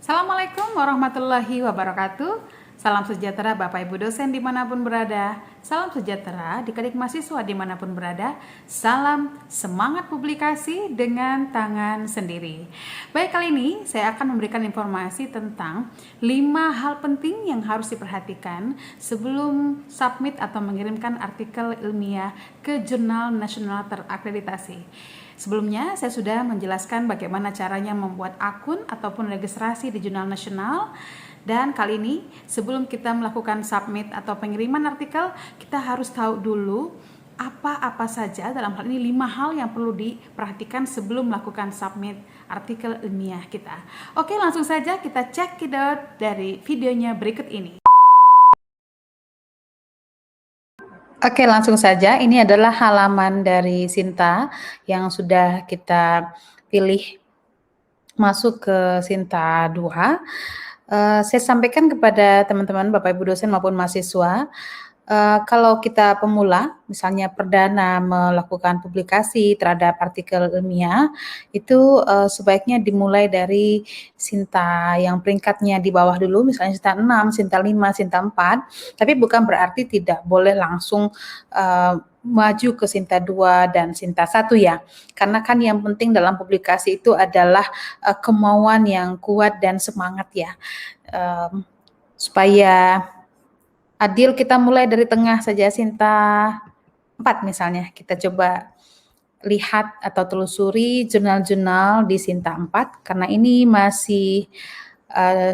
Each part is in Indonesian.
Assalamualaikum warahmatullahi wabarakatuh. Salam sejahtera Bapak Ibu dosen dimanapun berada. Salam sejahtera adik-adik mahasiswa dimanapun berada. Salam semangat publikasi dengan tangan sendiri. Baik, kali ini saya akan memberikan informasi tentang 5 hal penting yang harus diperhatikan sebelum submit atau mengirimkan artikel ilmiah ke jurnal nasional terakreditasi. Sebelumnya, saya sudah menjelaskan bagaimana caranya membuat akun ataupun registrasi di jurnal nasional. Dan kali ini, sebelum kita melakukan submit atau pengiriman artikel, kita harus tahu dulu apa-apa saja dalam hal ini 5 hal yang perlu diperhatikan sebelum melakukan submit artikel ilmiah kita. Oke, langsung saja kita check it out dari videonya berikut ini. Oke, langsung saja. Ini adalah halaman dari Sinta yang sudah kita pilih masuk ke Sinta 2. Saya sampaikan kepada teman-teman Bapak Ibu dosen maupun mahasiswa, kalau kita pemula, misalnya perdana melakukan publikasi terhadap artikel ilmiah, itu sebaiknya dimulai dari Sinta yang peringkatnya di bawah dulu, misalnya Sinta 6, Sinta 5, Sinta 4, tapi bukan berarti tidak boleh langsung maju ke Sinta 2 dan Sinta 1 ya. Karena kan yang penting dalam publikasi itu adalah kemauan yang kuat dan semangat ya. Supaya adil, kita mulai dari tengah saja, Sinta 4 misalnya. Kita coba lihat atau telusuri jurnal-jurnal di Sinta 4, karena ini masih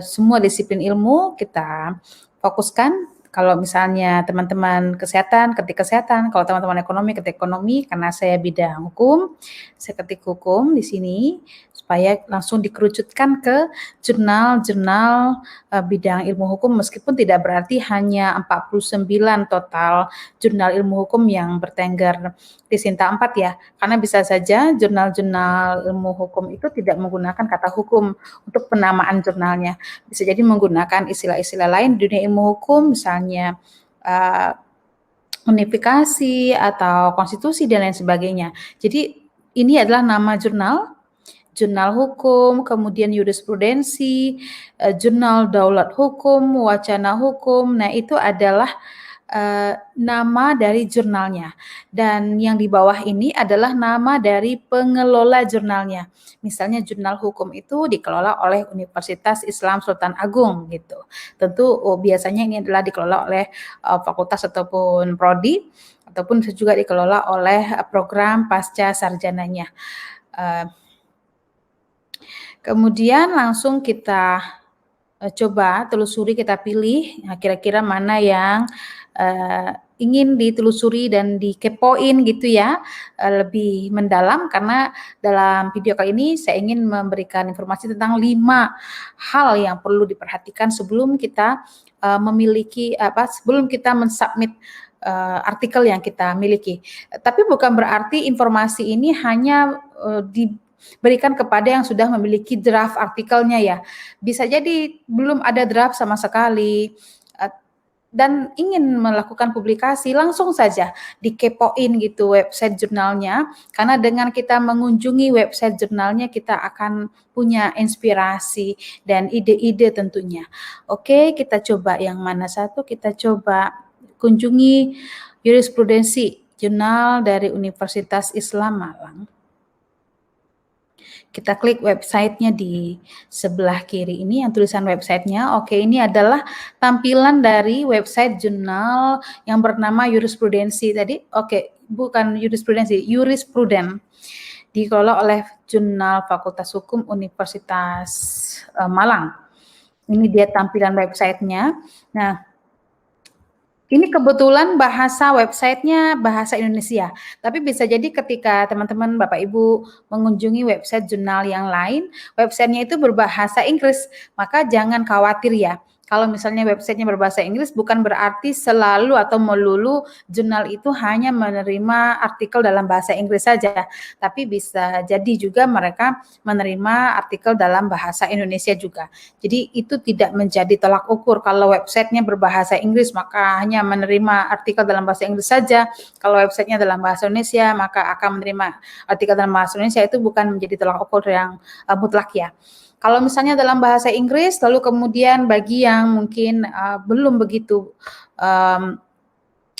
semua disiplin ilmu kita fokuskan. Kalau misalnya teman-teman kesehatan, ketik kesehatan. Kalau teman-teman ekonomi, ketik ekonomi. Karena saya bidang hukum, saya ketik hukum di sini supaya langsung dikerucutkan ke jurnal-jurnal bidang ilmu hukum, meskipun tidak berarti hanya 49 total jurnal ilmu hukum yang bertengger di Sinta 4 ya. Karena bisa saja jurnal-jurnal ilmu hukum itu tidak menggunakan kata hukum untuk penamaan jurnalnya. Bisa jadi menggunakan istilah-istilah lain di dunia ilmu hukum, misalnya unifikasi atau konstitusi dan lain sebagainya. Jadi ini adalah nama jurnal, jurnal hukum, kemudian jurisprudensi, jurnal daulat hukum, wacana hukum. Nah, itu adalah nama dari jurnalnya, dan yang di bawah ini adalah nama dari pengelola jurnalnya. Misalnya jurnal hukum itu dikelola oleh Universitas Islam Sultan Agung gitu. Tentu biasanya ini adalah dikelola oleh fakultas ataupun prodi, ataupun bisa juga dikelola oleh program pasca sarjananya. Kemudian langsung kita coba telusuri, kita pilih kira-kira mana yang ingin ditelusuri dan dikepoin gitu ya, lebih mendalam, karena dalam video kali ini saya ingin memberikan informasi tentang 5 hal yang perlu diperhatikan sebelum kita sebelum kita mensubmit artikel yang kita miliki. Tapi bukan berarti informasi ini hanya diberikan kepada yang sudah memiliki draft artikelnya ya. Bisa jadi belum ada draft sama sekali dan ingin melakukan publikasi, langsung saja dikepoin gitu website jurnalnya, karena dengan kita mengunjungi website jurnalnya kita akan punya inspirasi dan ide-ide tentunya. Oke, kita coba yang mana satu, kita coba kunjungi jurisprudensi, jurnal dari Universitas Islam Malang. Kita klik websitenya di sebelah kiri ini yang tulisan websitenya. Oke, ini adalah tampilan dari website jurnal yang bernama jurisprudensi tadi. Oke, bukan jurisprudensi, jurispruden. Dikelola oleh Jurnal Fakultas Hukum Universitas Malang. Ini dia tampilan websitenya. Nah, ini kebetulan bahasa websitenya bahasa Indonesia, tapi bisa jadi ketika teman-teman Bapak Ibu mengunjungi website jurnal yang lain, websitenya itu berbahasa Inggris, maka jangan khawatir ya. Kalau misalnya websitenya berbahasa Inggris, bukan berarti selalu atau melulu jurnal itu hanya menerima artikel dalam bahasa Inggris saja, tapi bisa jadi juga mereka menerima artikel dalam bahasa Indonesia juga. Jadi itu tidak menjadi tolak ukur. Kalau websitenya berbahasa Inggris, maka hanya menerima artikel dalam bahasa Inggris saja. Kalau websitenya dalam bahasa Indonesia, maka akan menerima artikel dalam bahasa Indonesia. Itu bukan menjadi tolak ukur yang mutlak ya. Kalau misalnya dalam bahasa Inggris, lalu kemudian bagi yang mungkin belum begitu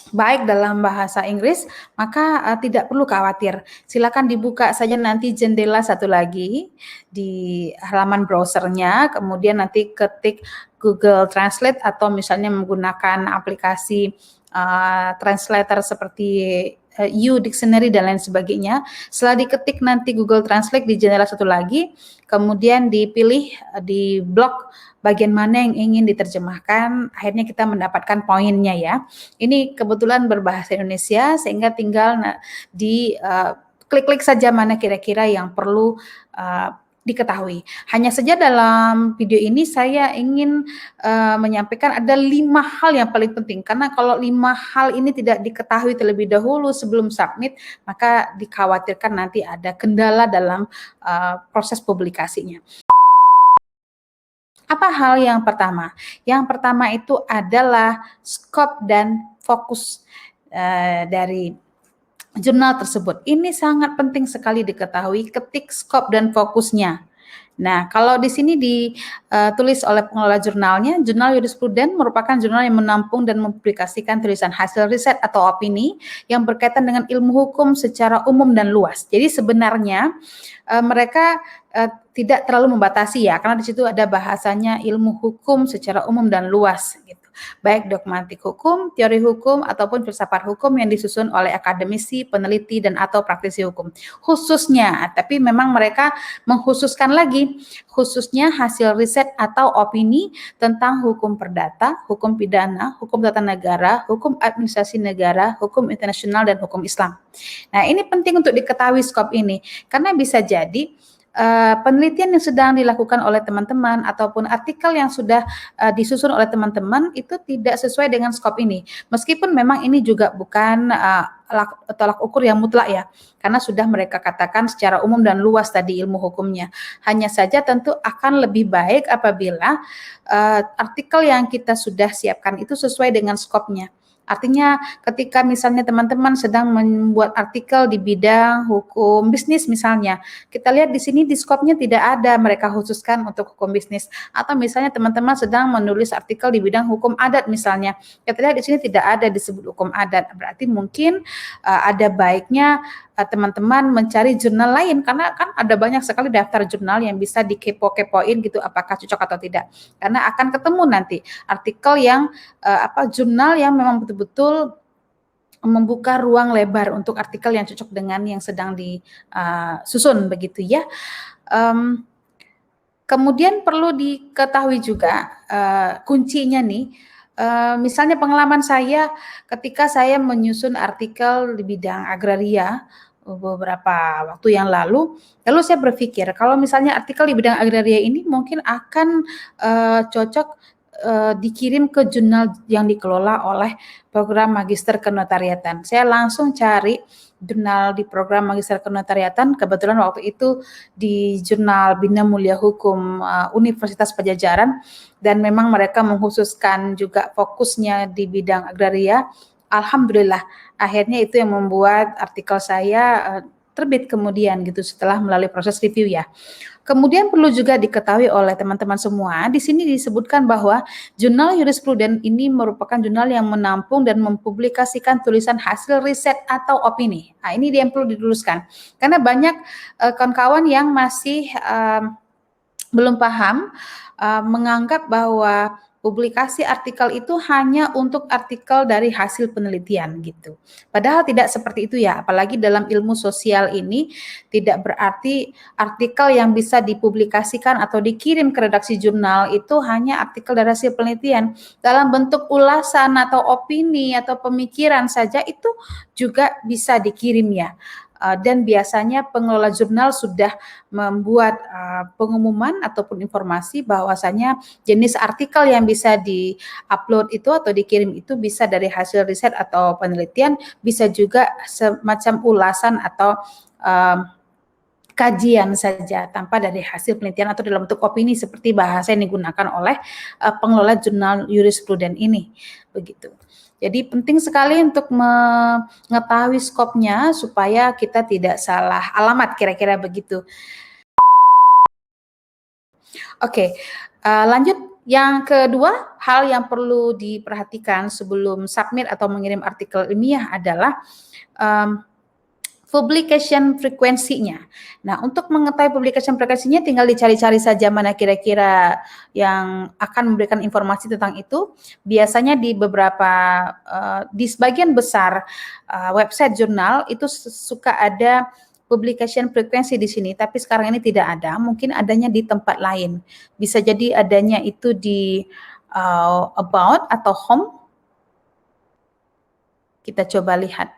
baik dalam bahasa Inggris, maka tidak perlu khawatir. Silakan dibuka saja nanti jendela satu lagi di halaman browsernya, kemudian nanti ketik Google Translate atau misalnya menggunakan aplikasi translator seperti U Dictionary dan lain sebagainya. Setelah diketik nanti Google Translate di jendela satu lagi, kemudian dipilih di blok bagian mana yang ingin diterjemahkan, akhirnya kita mendapatkan poinnya ya. Ini kebetulan berbahasa Indonesia sehingga tinggal di klik-klik saja mana kira-kira yang perlu diketahui. Hanya saja dalam video ini saya ingin menyampaikan ada 5 hal yang paling penting, karena kalau 5 hal ini tidak diketahui terlebih dahulu sebelum submit, maka dikhawatirkan nanti ada kendala dalam proses publikasinya. Apa hal yang pertama? Yang pertama itu adalah scope dan fokus dari jurnal tersebut. Ini sangat penting sekali diketahui, ketik scope dan fokusnya. Nah, kalau di sini ditulis oleh pengelola jurnalnya, jurnal Jurisprudens merupakan jurnal yang menampung dan mempublikasikan tulisan hasil riset atau opini yang berkaitan dengan ilmu hukum secara umum dan luas. Jadi sebenarnya mereka tidak terlalu membatasi ya, karena di situ ada bahasanya ilmu hukum secara umum dan luas gitu. Baik dogmatik hukum, teori hukum, ataupun filsafat hukum yang disusun oleh akademisi, peneliti, dan atau praktisi hukum. Khususnya, tapi memang mereka mengkhususkan lagi, khususnya hasil riset atau opini tentang hukum perdata, hukum pidana, hukum tata negara, hukum administrasi negara, hukum internasional, dan hukum Islam. Nah, ini penting untuk diketahui skop ini, karena bisa jadi penelitian yang sedang dilakukan oleh teman-teman ataupun artikel yang sudah disusun oleh teman-teman itu tidak sesuai dengan skop ini. Meskipun memang ini juga bukan tolak ukur yang mutlak ya, karena sudah mereka katakan secara umum dan luas tadi ilmu hukumnya. Hanya saja tentu akan lebih baik apabila artikel yang kita sudah siapkan itu sesuai dengan skopnya. Artinya ketika misalnya teman-teman sedang membuat artikel di bidang hukum bisnis misalnya, kita lihat di sini di skopnya tidak ada mereka khususkan untuk hukum bisnis. Atau misalnya teman-teman sedang menulis artikel di bidang hukum adat misalnya, kita lihat di sini tidak ada disebut hukum adat. Berarti mungkin ada baiknya teman-teman mencari jurnal lain, karena kan ada banyak sekali daftar jurnal yang bisa dikepo-kepoin gitu apakah cocok atau tidak. Karena akan ketemu nanti artikel yang jurnal yang memang betul-betul membuka ruang lebar untuk artikel yang cocok dengan yang sedang disusun begitu ya. Kemudian perlu diketahui juga kuncinya nih, misalnya pengalaman saya ketika saya menyusun artikel di bidang agraria beberapa waktu yang lalu saya berpikir kalau misalnya artikel di bidang agraria ini mungkin akan cocok dikirim ke jurnal yang dikelola oleh program magister kenotariatan. Saya langsung cari jurnal di program magister kenotariatan, kebetulan waktu itu di jurnal Bina Mulia Hukum Universitas Pajajaran, dan memang mereka mengkhususkan juga fokusnya di bidang agraria. Alhamdulillah, akhirnya itu yang membuat artikel saya terbit kemudian gitu setelah melalui proses review ya. Kemudian perlu juga diketahui oleh teman-teman semua, di sini disebutkan bahwa jurnal Jurisprudens ini merupakan jurnal yang menampung dan mempublikasikan tulisan hasil riset atau opini. Nah, ini dia yang perlu diluluskan. Karena banyak kawan-kawan yang masih belum paham, menganggap bahwa publikasi artikel itu hanya untuk artikel dari hasil penelitian gitu. Padahal tidak seperti itu ya, apalagi dalam ilmu sosial ini tidak berarti artikel yang bisa dipublikasikan atau dikirim ke redaksi jurnal itu hanya artikel dari hasil penelitian. Dalam bentuk ulasan atau opini atau pemikiran saja itu juga bisa dikirim ya. Dan biasanya pengelola jurnal sudah membuat pengumuman ataupun informasi bahwasanya jenis artikel yang bisa di-upload itu atau dikirim itu bisa dari hasil riset atau penelitian, bisa juga semacam ulasan atau kajian saja tanpa dari hasil penelitian atau dalam bentuk opini seperti bahasa yang digunakan oleh pengelola jurnal Jurisprudens ini, begitu. Jadi penting sekali untuk mengetahui skopnya supaya kita tidak salah alamat, kira-kira begitu. Oke, lanjut yang kedua, hal yang perlu diperhatikan sebelum submit atau mengirim artikel ilmiah adalah, mmm, publication frekuensinya. Nah, untuk mengetahui publication frekuensinya tinggal dicari-cari saja mana kira-kira yang akan memberikan informasi tentang itu. Biasanya di beberapa, di sebagian besar, website jurnal itu suka ada publication frekuensi di sini, tapi sekarang ini tidak ada, mungkin adanya di tempat lain. Bisa jadi adanya itu di, about atau home. Kita coba lihat.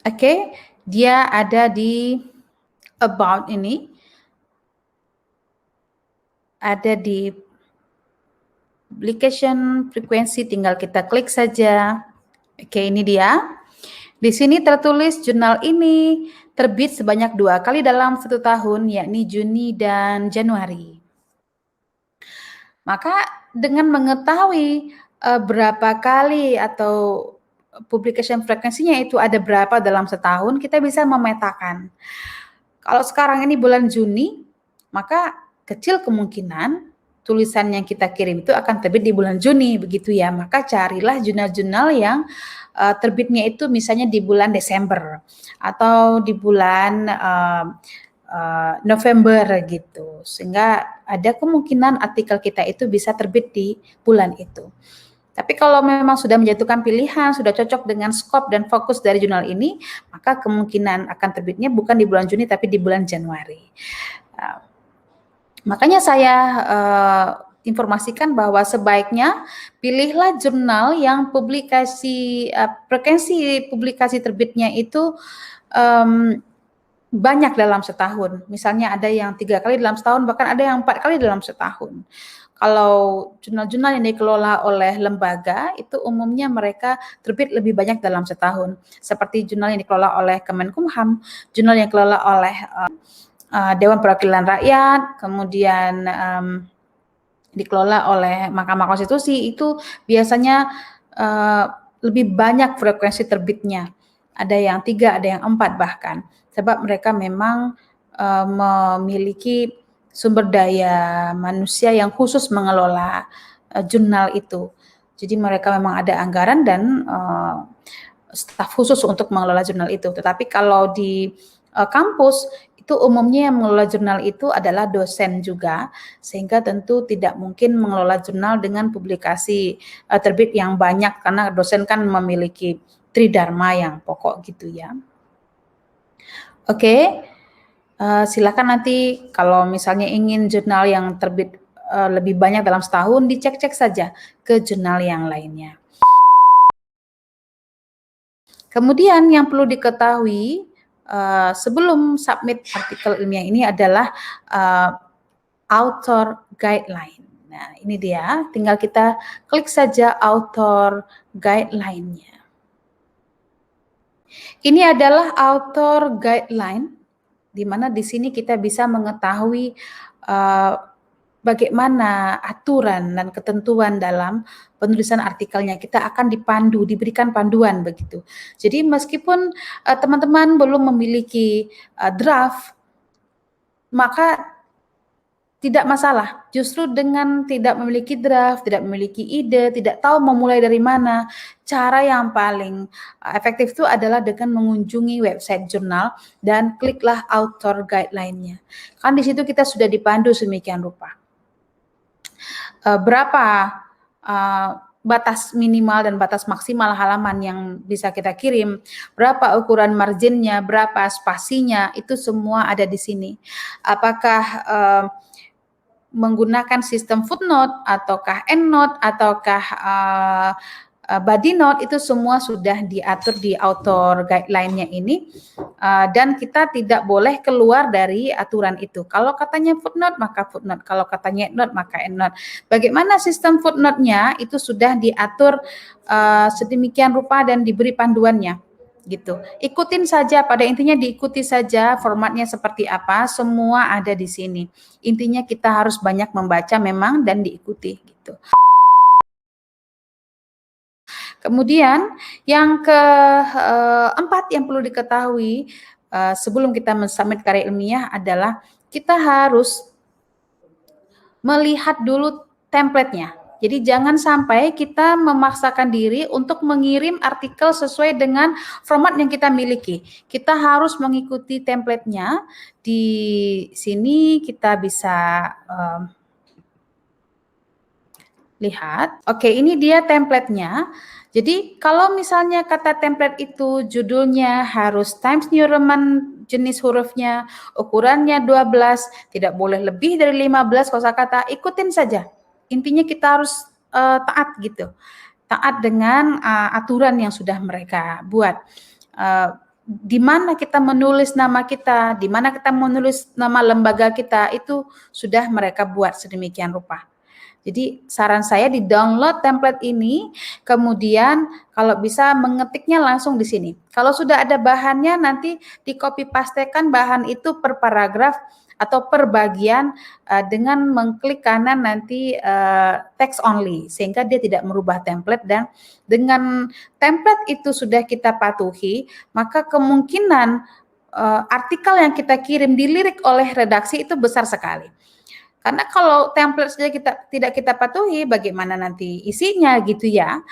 Oke, dia ada di about ini, ada di publication frekuensi, tinggal kita klik saja. Oke, ini dia. Di sini tertulis jurnal ini terbit sebanyak 2 kali dalam 1 tahun, yakni Juni dan Januari. Maka dengan mengetahui, berapa kali atau publication frekuensinya itu ada berapa dalam setahun, kita bisa memetakan. Kalau sekarang ini bulan Juni, maka kecil kemungkinan tulisan yang kita kirim itu akan terbit di bulan Juni, begitu ya. Maka carilah jurnal-jurnal yang, terbitnya itu misalnya di bulan Desember atau di bulan, November gitu. Sehingga ada kemungkinan artikel kita itu bisa terbit di bulan itu. Tapi kalau memang sudah menjatuhkan pilihan, sudah cocok dengan skop dan fokus dari jurnal ini, maka kemungkinan akan terbitnya bukan di bulan Juni tapi di bulan Januari. Makanya saya informasikan bahwa sebaiknya pilihlah jurnal yang publikasi frekuensi publikasi terbitnya itu banyak dalam setahun. Misalnya ada yang 3 kali dalam setahun, bahkan ada yang 4 kali dalam setahun. Kalau jurnal-jurnal yang dikelola oleh lembaga, itu umumnya mereka terbit lebih banyak dalam setahun. Seperti jurnal yang dikelola oleh Kemenkumham, jurnal yang dikelola oleh Dewan Perwakilan Rakyat, kemudian dikelola oleh Mahkamah Konstitusi, itu biasanya lebih banyak frekuensi terbitnya. Ada yang 3, ada yang 4 bahkan. Sebab mereka memang memiliki sumber daya manusia yang khusus mengelola jurnal itu. Jadi mereka memang ada anggaran dan staf khusus untuk mengelola jurnal itu. Tetapi kalau di kampus itu umumnya yang mengelola jurnal itu adalah dosen juga, sehingga tentu tidak mungkin mengelola jurnal dengan publikasi terbit yang banyak karena dosen kan memiliki tridharma yang pokok gitu ya. Oke. Silakan nanti kalau misalnya ingin jurnal yang terbit lebih banyak dalam setahun, dicek-cek saja ke jurnal yang lainnya. Kemudian yang perlu diketahui sebelum submit artikel ilmiah ini adalah author guideline. Nah, ini dia, tinggal kita klik saja author guideline-nya. Ini adalah author guideline, di mana di sini kita bisa mengetahui bagaimana aturan dan ketentuan dalam penulisan artikelnya. Kita akan dipandu, diberikan panduan begitu. Jadi meskipun teman-teman belum memiliki draft, maka tidak masalah. Justru dengan tidak memiliki draft, tidak memiliki ide, tidak tahu memulai dari mana, cara yang paling efektif itu adalah dengan mengunjungi website jurnal dan kliklah author guideline-nya. Kan di situ kita sudah dipandu sedemikian rupa. Berapa batas minimal dan batas maksimal halaman yang bisa kita kirim, berapa ukuran marginnya, berapa spasinya, itu semua ada di sini. Apakah menggunakan sistem footnote, ataukah endnote, ataukah body note, itu semua sudah diatur di author guideline-nya ini, dan kita tidak boleh keluar dari aturan itu. Kalau katanya footnote, maka footnote. Kalau katanya endnote, maka endnote. Bagaimana sistem footnote-nya, itu sudah diatur sedemikian rupa dan diberi panduannya. Gitu. Ikutin saja, pada intinya diikuti saja formatnya seperti apa, semua ada di sini. Intinya kita harus banyak membaca memang dan diikuti gitu. Kemudian yang keempat yang perlu diketahui sebelum kita mensubmit karya ilmiah adalah kita harus melihat dulu template-nya. Jadi jangan sampai kita memaksakan diri untuk mengirim artikel sesuai dengan format yang kita miliki. Kita harus mengikuti template-nya. Di sini kita bisa lihat. Oke, ini dia template-nya. Jadi kalau misalnya kata template itu judulnya harus Times New Roman jenis hurufnya, ukurannya 12, tidak boleh lebih dari 15 kosakata, ikutin saja. Intinya kita harus taat gitu. Taat dengan aturan yang sudah mereka buat. Di mana kita menulis nama kita, di mana kita menulis nama lembaga kita, itu sudah mereka buat sedemikian rupa. Jadi saran saya di-download template ini, kemudian kalau bisa mengetiknya langsung di sini. Kalau sudah ada bahannya, nanti di-copy pastekan bahan itu per paragraf atau per bagian dengan mengklik kanan nanti text only, sehingga dia tidak merubah template. Dan dengan template itu sudah kita patuhi, maka kemungkinan artikel yang kita kirim dilirik oleh redaksi itu besar sekali. Karena kalau template saja tidak kita patuhi, bagaimana nanti isinya gitu ya.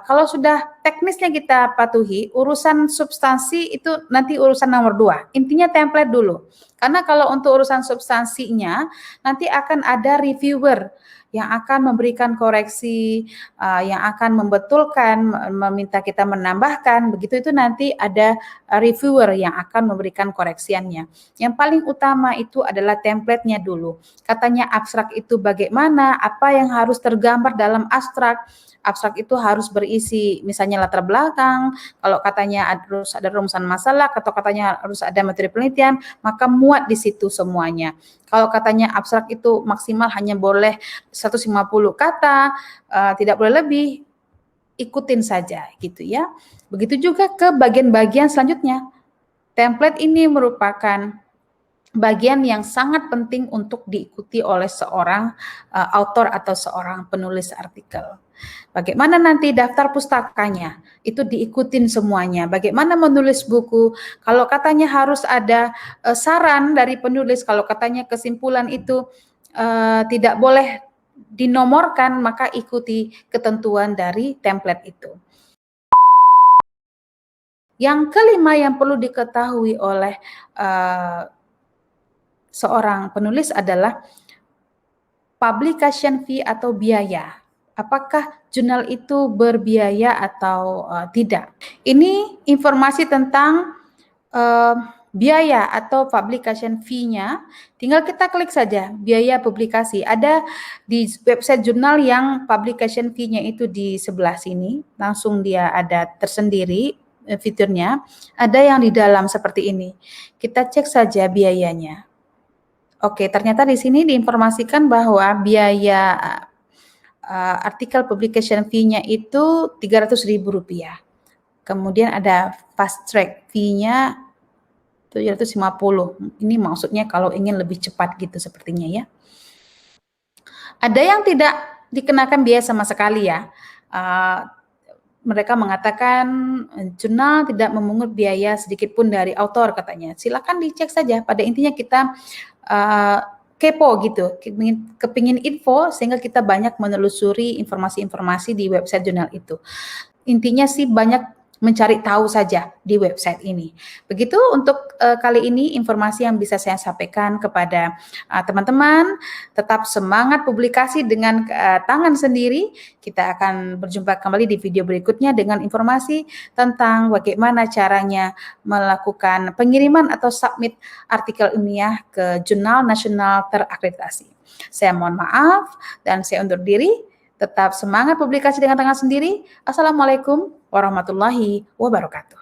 Kalau sudah teknisnya kita patuhi, urusan substansi itu nanti urusan nomor 2. Intinya template dulu. Karena kalau untuk urusan substansinya, nanti akan ada reviewer yang akan memberikan koreksi, yang akan membetulkan, meminta kita menambahkan, begitu itu nanti ada reviewer yang akan memberikan koreksiannya. Yang paling utama itu adalah template-nya dulu. Katanya abstrak itu bagaimana, apa yang harus tergambar dalam abstrak. Abstrak itu harus berisi misalnya latar belakang, kalau katanya harus ada rumusan masalah, atau katanya harus ada materi penelitian, maka muat di situ semuanya. Kalau katanya abstrak itu maksimal hanya boleh 150 kata, tidak boleh lebih, ikutin saja gitu ya. Begitu juga ke bagian-bagian selanjutnya. Template ini merupakan bagian yang sangat penting untuk diikuti oleh seorang author atau seorang penulis artikel. Bagaimana nanti daftar pustakanya, itu diikutin semuanya. Bagaimana menulis buku, kalau katanya harus ada saran dari penulis, kalau katanya kesimpulan itu tidak boleh dinomorkan, maka ikuti ketentuan dari template itu. Yang kelima yang perlu diketahui oleh seorang penulis adalah publication fee atau biaya. Apakah jurnal itu berbiaya atau tidak? Ini informasi tentang biaya atau publication fee-nya. Tinggal kita klik saja biaya publikasi. Ada di website jurnal yang publication fee-nya itu di sebelah sini. Langsung dia ada tersendiri fiturnya. Ada yang di dalam seperti ini. Kita cek saja biayanya. Oke, ternyata di sini diinformasikan bahwa biaya artikel publication fee-nya itu Rp300.000. Kemudian ada fast track fee-nya 750. Ini maksudnya kalau ingin lebih cepat gitu sepertinya ya. Ada yang tidak dikenakan biaya sama sekali ya. Mereka mengatakan jurnal tidak memungut biaya sedikit pun dari autor katanya. Silakan dicek saja. Pada intinya kita kepo gitu, kepingin info sehingga kita banyak menelusuri informasi-informasi di website jurnal itu. Intinya sih banyak mencari tahu saja di website ini. Begitu untuk kali ini informasi yang bisa saya sampaikan kepada teman-teman. Tetap semangat publikasi dengan tangan sendiri. Kita akan berjumpa kembali di video berikutnya dengan informasi tentang bagaimana caranya melakukan pengiriman atau submit artikel ilmiah ke jurnal nasional terakreditasi. Saya mohon maaf dan saya undur diri. Tetap semangat publikasi dengan tangan sendiri. Assalamualaikum warahmatullahi wabarakatuh.